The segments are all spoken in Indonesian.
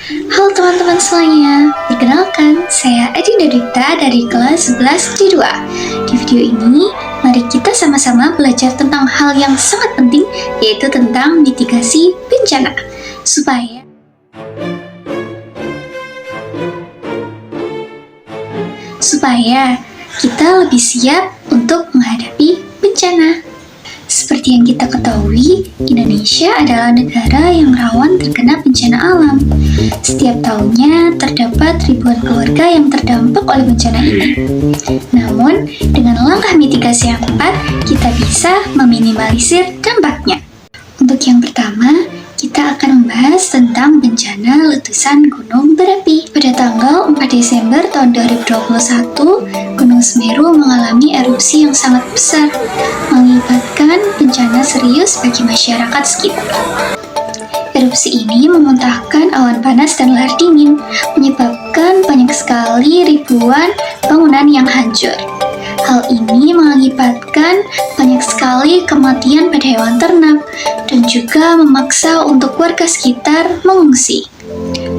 Halo teman-teman semuanya, perkenalkan saya Adinda Dita dari kelas 11 D2. Di video ini, mari kita sama-sama belajar tentang hal yang sangat penting, yaitu tentang mitigasi bencana. Supaya kita lebih siap untuk menghadapi bencana. Seperti yang kita ketahui, Indonesia adalah negara yang rawan terkena bencana alam. Setiap tahunnya terdapat ribuan keluarga yang terdampak oleh bencana ini. Namun, dengan langkah mitigasi yang tepat, kita bisa meminimalisir dampaknya. Untuk yang pertama, kita akan membahas tentang bencana letusan gunung berapi. Pada tanggal 4 Desember tahun 2021, Gunung Semeru mengalami erupsi yang sangat besar, mengakibatkan bencana serius bagi masyarakat sekitar. Erupsi ini memuntahkan awan panas dan lahar dingin, menyebabkan banyak sekali ribuan bangunan yang hancur. Hal ini mengakibatkan banyak sekali kematian pada hewan ternak dan juga memaksa untuk warga sekitar mengungsi.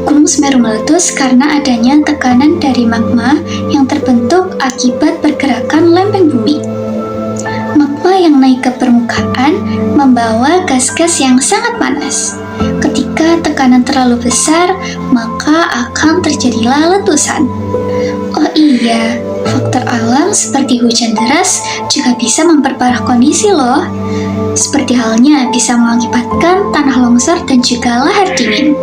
Gunung Semeru meletus karena adanya tekanan dari magma yang terbentuk akibat pergerakan lempeng bumi. Magma yang naik ke permukaan membawa gas-gas yang sangat panas. Ketika tekanan terlalu besar, maka akan terjadilah letusan. Oh iya, faktor alam seperti hujan deras juga bisa memperparah kondisi loh. Seperti halnya bisa mengakibatkan tanah longsor dan juga lahar dingin.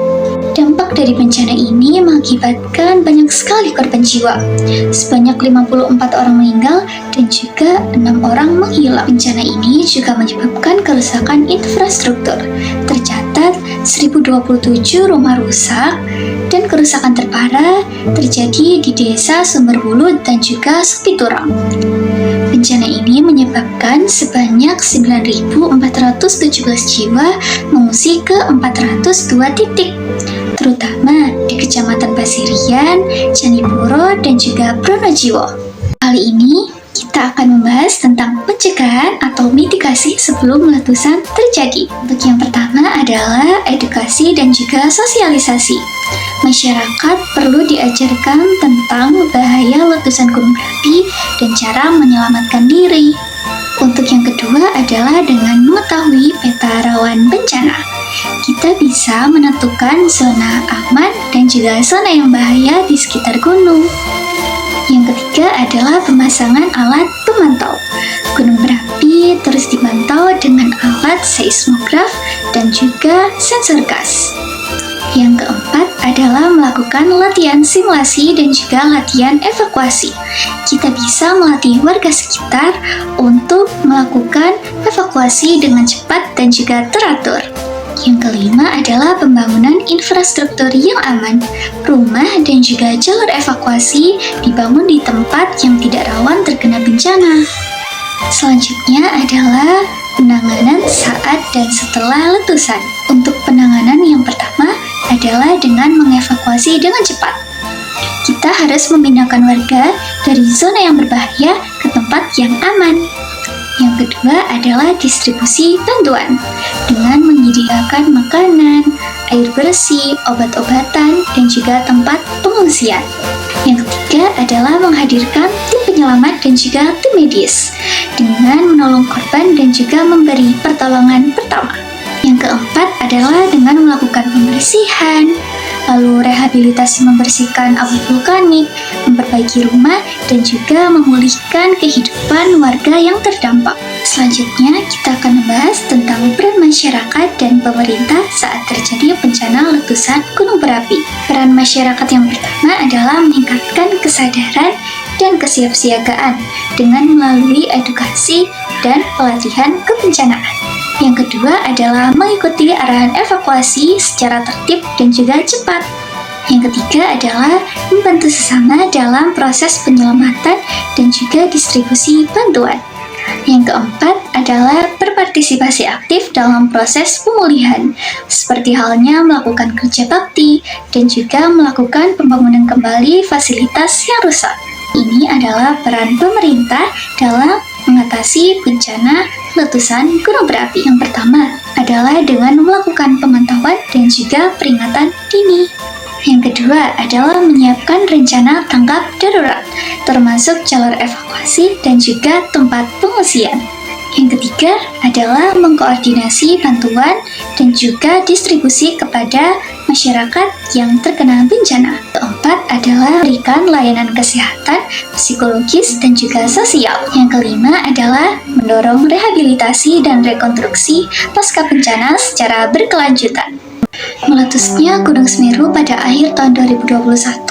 Dampak dari bencana ini mengakibatkan banyak sekali korban jiwa. Sebanyak 54 orang meninggal dan juga 6 orang menghilang. Bencana ini juga menyebabkan kerusakan infrastruktur. Tercatat 1027 rumah rusak dan kerusakan terparah terjadi di Desa Sumberwulu dan juga Sepiturang. Bencana ini menyebabkan sebanyak 9.417 jiwa mengungsi ke 402 titik, terutama di Kecamatan Pasirian, Candipuro, dan juga Pronojiwo. Kali ini kita akan membahas tentang pencegahan atau mitigasi sebelum letusan terjadi. Untuk yang pertama adalah edukasi dan juga sosialisasi. Masyarakat perlu diajarkan tentang bahaya letusan gunung berapi dan cara menyelamatkan diri. Untuk yang kedua adalah dengan mengetahui peta rawan bencana. Kita bisa menentukan zona aman dan juga zona yang bahaya di sekitar gunung. Yang ketiga adalah pemasangan alat pemantau. Gunung berapi terus dipantau dengan alat seismograf dan juga sensor gas. Yang keempat adalah melakukan latihan simulasi dan juga latihan evakuasi. Kita bisa melatih warga sekitar untuk melakukan evakuasi dengan cepat dan juga teratur. Yang kelima adalah pembangunan infrastruktur yang aman. Rumah dan juga jalur evakuasi dibangun di tempat yang tidak rawan terkena bencana. Selanjutnya adalah penanganan saat dan setelah letusan. Untuk penanganan yang pertama adalah dengan mengevakuasi dengan cepat. Kita harus memindahkan warga dari zona yang berbahaya ke tempat yang aman. Yang kedua adalah distribusi bantuan dengan menyediakan makanan, air bersih, obat-obatan, dan juga tempat pengungsian. Yang ketiga adalah menghadirkan tim penyelamat dan juga tim medis dengan menolong korban dan juga memberi pertolongan pertama. Yang keempat adalah dengan melakukan pembersihan, lalu rehabilitasi membersihkan abu vulkanik, memperbaiki rumah, dan juga memulihkan kehidupan warga yang terdampak. Selanjutnya, kita akan membahas tentang peran masyarakat dan pemerintah saat terjadi bencana letusan gunung berapi. Peran masyarakat yang pertama adalah meningkatkan kesadaran dan kesiapsiagaan dengan melalui edukasi dan pelatihan kebencanaan. Yang kedua adalah mengikuti arahan evakuasi secara tertib dan juga cepat. Yang ketiga adalah membantu sesama dalam proses penyelamatan dan juga distribusi bantuan. Yang keempat adalah berpartisipasi aktif dalam proses pemulihan, seperti halnya melakukan kerja bakti dan juga melakukan pembangunan kembali fasilitas yang rusak. Ini adalah peran pemerintah dalam mengatasi bencana letusan gunung berapi. Yang pertama adalah dengan melakukan pemantauan dan juga peringatan dini. Yang kedua adalah menyiapkan rencana tanggap darurat, termasuk jalur evakuasi dan juga tempat pengungsian. Yang ketiga adalah mengkoordinasi bantuan dan juga distribusi kepada masyarakat yang terkena bencana. Keempat adalah memberikan layanan kesehatan, psikologis, dan juga sosial. Yang kelima adalah mendorong rehabilitasi dan rekonstruksi pasca bencana secara berkelanjutan. Meletusnya Gunung Semeru pada akhir tahun 2021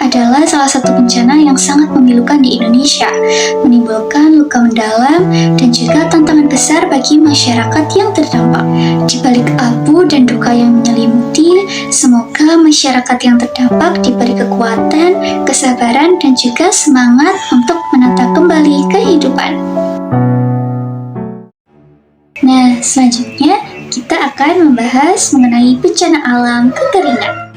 adalah salah satu bencana yang sangat memilukan di Indonesia, menimbulkan luka mendalam dan juga tantangan besar bagi masyarakat yang terdampak. Di balik abu dan duka yang menyelimuti, semoga masyarakat yang terdampak diberi kekuatan, kesabaran, dan juga semangat untuk menata kembali kehidupan. Nah, selanjutnya kita akan membahas mengenai bencana alam kekeringan.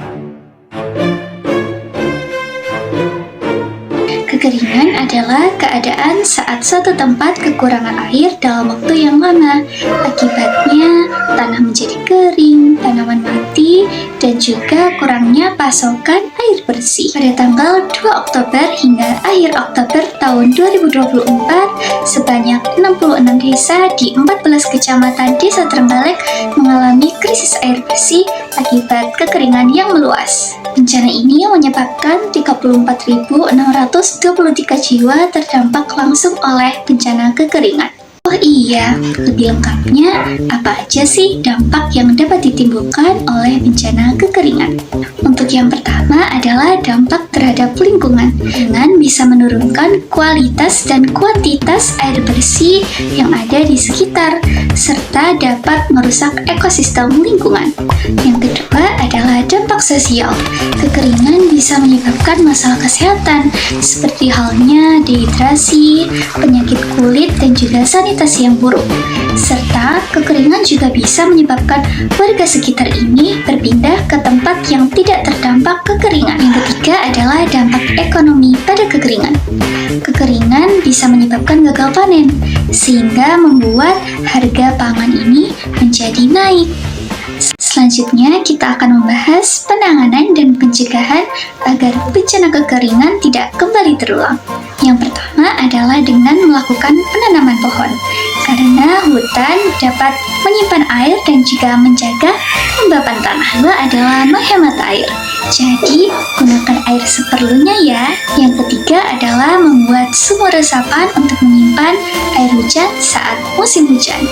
Kekeringan adalah keadaan saat suatu tempat kekurangan air dalam waktu yang lama. Akibatnya, tanah menjadi kering, tanaman mati, dan juga kurangnya pasokan air bersih. Pada tanggal 2 Oktober hingga akhir Oktober tahun 2024, sebanyak 66 desa di 14 kecamatan Desa Trenggalek mengalami krisis air bersih akibat kekeringan yang meluas. Bencana ini menyebabkan 34.623 jiwa terdampak langsung oleh bencana kekeringan. Oh iya, lebih lengkapnya, apa aja sih dampak yang dapat ditimbulkan oleh bencana kekeringan? Untuk yang pertama adalah dampak terhadap lingkungan, dengan bisa menurunkan kualitas dan kuantitas air bersih yang ada di sekitar, serta dapat merusak ekosistem lingkungan. Yang kedua adalah dampak sosial. Kekeringan bisa menyebabkan masalah kesehatan, seperti halnya dehidrasi, penyakit kulit, dan juga sanitasi yang buruk. Serta kekeringan juga bisa menyebabkan warga sekitar ini berpindah ke tempat yang tidak terdampak kekeringan. Yang ketiga adalah dampak ekonomi pada kekeringan. Kekeringan bisa menyebabkan gagal panen, sehingga membuat harga pangan ini menjadi naik. Selanjutnya, kita akan membahas penanganan dan pencegahan agar bencana kekeringan tidak kembali terulang. Yang pertama adalah dengan melakukan penanaman pohon, karena hutan dapat menyimpan air dan juga menjaga kelembapan tanah. Kedua adalah menghemat air, jadi gunakan air seperlunya ya. Yang ketiga adalah membuat sumur resapan untuk menyimpan air hujan saat musim hujan.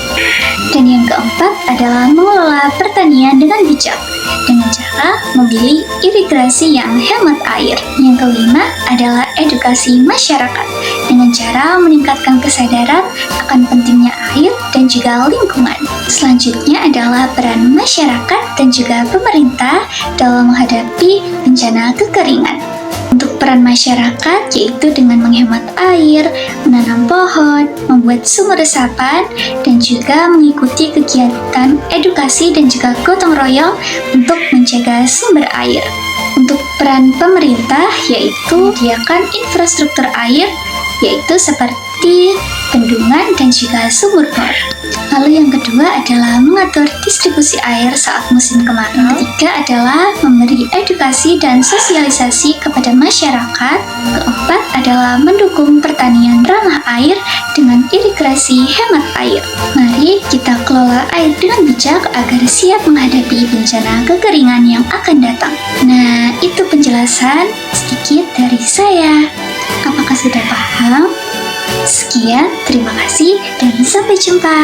Dan yang keempat adalah mengelola pertanian dengan bijak, dengan cara memilih irigasi yang hemat air. Yang kelima adalah edukasi masyarakat, dengan cara meningkatkan kesadaran akan pentingnya air dan juga lingkungan. Selanjutnya adalah peran masyarakat dan juga pemerintah dalam menghadapi bencana kekeringan. Untuk peran masyarakat yaitu dengan menghemat air, menanam pohon, membuat sumur resapan, dan juga mengikuti kegiatan edukasi dan juga gotong royong untuk menjaga sumber air. Untuk peran pemerintah yaitu menyediakan infrastruktur air, yaitu seperti bendungan dan juga sumur bor. Lalu yang kedua adalah mengatur distribusi air saat musim kemarau. Yang ketiga adalah memberi edukasi dan sosialisasi kepada masyarakat. Keempat adalah mendukung pertanian ramah air dengan irigasi hemat air. Mari kita kelola air dengan bijak agar siap menghadapi bencana kekeringan yang akan datang. Nah, itu penjelasan sedikit dari saya. Apakah sudah paham? Sekian, terima kasih, dan sampai jumpa.